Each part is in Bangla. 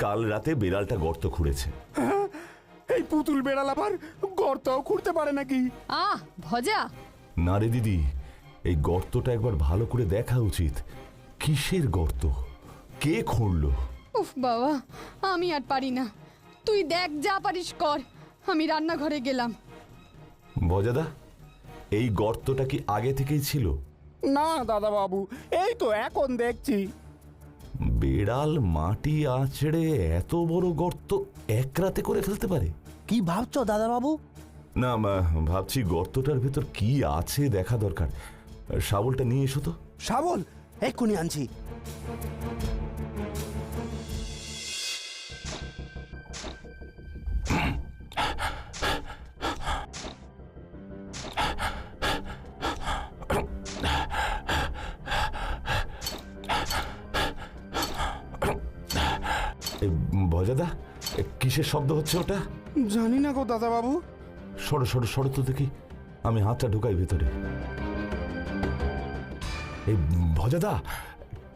কাল রাতে বেড়ালটা গর্ত খুঁড়েছে। এই পুতুল বেড়াল আবার গর্তও খুঁড়তে পারে নাকি? ভজা। না রে দিদি, এই গর্তটা একবার ভালো করে দেখা উচিত। কিসের গর্ত, কে খুঁড়লো? উফ বাবা, আমি আর পারি না। তুই দেখ, যা পারিস কর। আমি রান্নাঘরে গেলাম। ভজাদা, এই গর্তটা কি আগে থেকেই ছিল? না দাদা বাবু, এই তো এখন দেখছি। বেড়াল মাটি আঁচড়ে এত বড় গর্ত এক রাতে করে ফেলতে পারে? কি ভাবছো দাদা বাবু? না, ভাবছি গর্তটার ভেতর কি আছে দেখা দরকার। শাবলটা নিয়ে এসো তো। শাবল এক্ষুনি আনছি। ভজাদা, কিসের শব্দ হচ্ছে ওটা? জানি না গো দাদা বাবু। সরো সরো সরো তো দেখি, আমি হাতটা ঢুকাই ভেতরে। এই ভজাদা,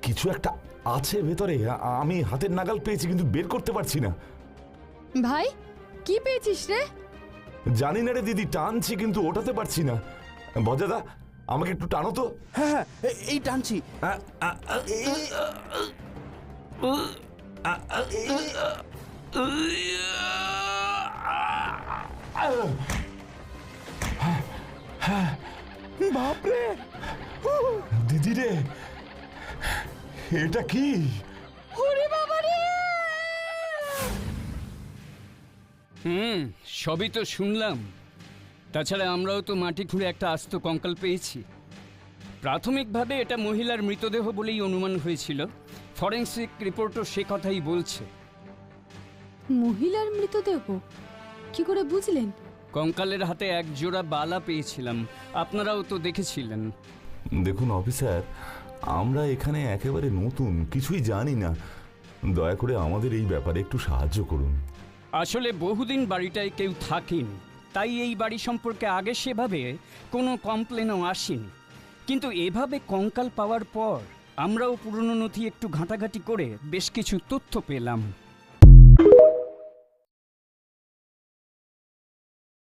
কিছু একটা আছে ভেতরে। আমি হাতের নাগাল পেয়েছি কিন্তু বের করতে পারছি না। ভাই, কি পেয়েছিস রে? জানি না রে দিদি, টানছি কিন্তু ওঠাতে পারছি না। ভজাদা, আমাকে একটু টানো তো। হ্যাঁ, এই টানছি। বাপরে, দিদি রে, এটা কি? ওরে বাবা রে! সবই তো শুনলাম। তাছাড়া আমরাও তো মাটি খুঁড়ে একটা আস্ত কঙ্কাল পেয়েছি। প্রাথমিকভাবে এটা মহিলার মৃতদেহ বলেই অনুমান হয়েছিল। ফরেন্সিক রিপোর্টও সে কথাই বলছে। মহিলার মৃতদেহ কি করে বুঝলেন? কঙ্কালের হাতে এক জোড়া বালা পেয়েছিলাম, আপনারাও তো দেখেছিলেন। দেখুন অফিসার, আমরা এখানে একেবারে নতুন, কিছুই জানি না। দয়া করে আমাদের এই ব্যাপারে একটু সাহায্য করুন। আসলে বহুদিন বাড়িটায় কেউ থাকেন, তাই এই বাড়ি সম্পর্কে আগে সেভাবে কোনো কমপ্লেনও আসেনি। কিন্তু এভাবে কঙ্কাল পাওয়ার পর আমরাও পুরনো নথি একটু ঘাঁটাঘাঁটি করে বেশ কিছু তথ্য পেলাম।